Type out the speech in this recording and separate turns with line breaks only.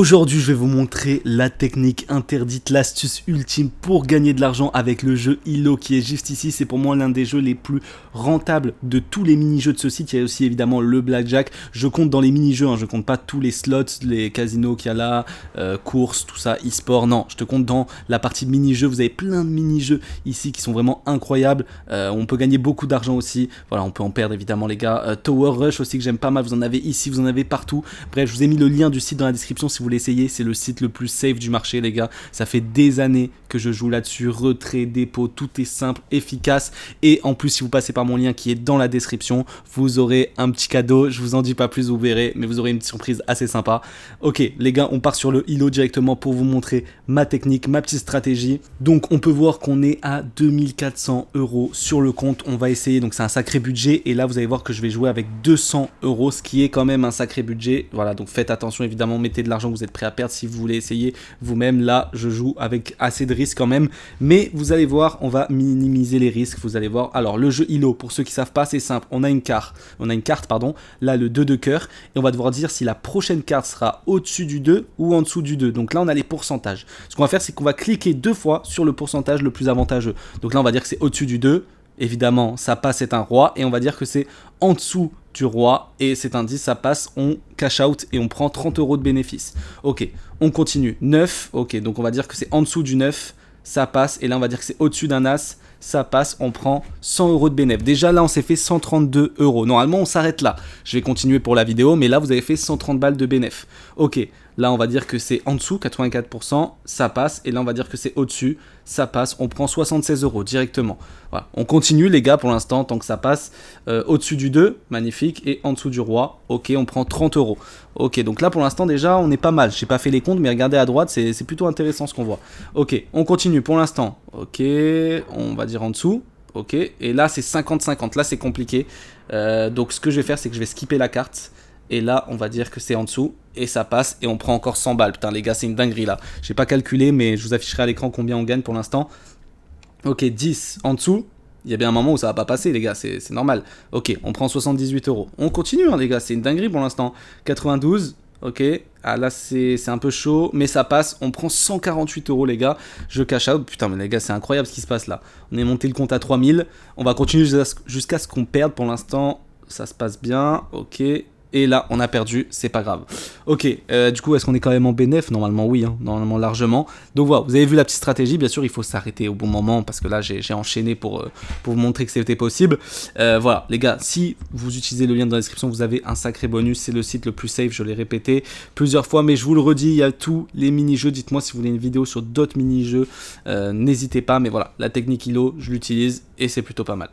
Aujourd'hui, je vais vous montrer la technique interdite, l'astuce ultime pour gagner de l'argent avec le jeu Elo qui est juste ici. C'est pour moi l'un des jeux les plus rentables de tous les mini-jeux de ce site. Il y a aussi évidemment le blackjack. Je compte dans les mini-jeux, hein, je compte pas tous les slots, les casinos qu'il y a là, courses, tout ça, e-sport. Non, je te compte dans la partie mini-jeux. Vous avez plein de mini-jeux ici qui sont vraiment incroyables. On peut gagner beaucoup d'argent aussi. Voilà, on peut en perdre évidemment les gars. Tower Rush aussi que j'aime pas mal. Vous en avez ici, vous en avez partout. Bref, je vous ai mis le lien du site dans la description si vous voulez essayer. C'est le site le plus safe du marché les gars, ça fait des années que je joue là-dessus, retrait, dépôt, tout est simple, efficace, et en plus si vous passez par mon lien qui est dans la description, vous aurez un petit cadeau, je vous en dis pas plus, vous verrez, mais vous aurez une surprise assez sympa. Ok les gars, on part sur le Elo directement pour vous montrer ma technique, ma petite stratégie. Donc on peut voir qu'on est à 2400 € sur le compte, on va essayer, donc c'est un sacré budget, et là vous allez voir que je vais jouer avec 200 €, ce qui est quand même un sacré budget. Voilà, donc faites attention évidemment, mettez de l'argent que vous êtes prêt à perdre si vous voulez essayer vous-même. Là je joue avec assez de risques quand même, mais vous allez voir, on va minimiser les risques, vous allez voir. Alors le jeu Elo, pour ceux qui savent pas, c'est simple, on a une carte pardon, là le 2 de cœur, et on va devoir dire si la prochaine carte sera au-dessus du 2 ou en dessous du 2. Donc là on a les pourcentages, ce qu'on va faire c'est qu'on va cliquer 2 fois sur le pourcentage le plus avantageux. Donc là on va dire que c'est au-dessus du 2, évidemment ça passe, c'est un roi, et on va dire que c'est en dessous du roi et c'est un 10, ça passe, on cash out et on prend 30 € de bénéfice. Ok, on continue, 9, ok, donc on va dire que c'est en dessous du 9, ça passe, et là on va dire que c'est au-dessus d'un as, ça passe, on prend 100 € de bénéfice. Déjà là on s'est fait 132 €, normalement on s'arrête là, je vais continuer pour la vidéo, mais là vous avez fait 130 balles de bénéfice. Ok, là on va dire que c'est en dessous, 84%, ça passe, et là on va dire que c'est au-dessus, ça passe, on prend 76 € directement. Voilà, on continue les gars pour l'instant, tant que ça passe, au-dessus du 2, magnifique, et en dessous du roi, ok, on prend 30 €. Ok, donc là pour l'instant déjà on est pas mal, j'ai pas fait les comptes, mais regardez à droite, c'est plutôt intéressant ce qu'on voit. Ok, on continue pour l'instant, ok, on va dire en dessous. Ok, et là c'est 50-50, là c'est compliqué, donc ce que je vais faire c'est que je vais skipper la carte, et là on va dire que c'est en dessous, et ça passe, et on prend encore 100 balles, putain les gars c'est une dinguerie là, j'ai pas calculé mais je vous afficherai à l'écran combien on gagne pour l'instant. Ok, 10 en dessous, il y a bien un moment où ça va pas passer les gars, c'est normal. Ok, on prend 78 €, on continue hein, les gars, c'est une dinguerie pour l'instant, 92. Ok, ah là c'est un peu chaud, mais ça passe, on prend 148 € les gars, je cash out, putain mais les gars c'est incroyable ce qui se passe là, on est monté le compte à 3000, on va continuer jusqu'à ce qu'on perde pour l'instant, ça se passe bien, ok, et là on a perdu, c'est pas grave. Ok, du coup est-ce qu'on est quand même en bénéf? Normalement oui, hein, normalement largement. Donc voilà, vous avez vu la petite stratégie, bien sûr il faut s'arrêter au bon moment parce que là j'ai enchaîné pour vous montrer que c'était possible. Voilà les gars, si vous utilisez le lien dans la description, vous avez un sacré bonus, c'est le site le plus safe, je l'ai répété plusieurs fois, mais je vous le redis, il y a tous les mini-jeux, dites-moi si vous voulez une vidéo sur d'autres mini-jeux, n'hésitez pas, mais voilà, la technique Elo, je l'utilise et c'est plutôt pas mal.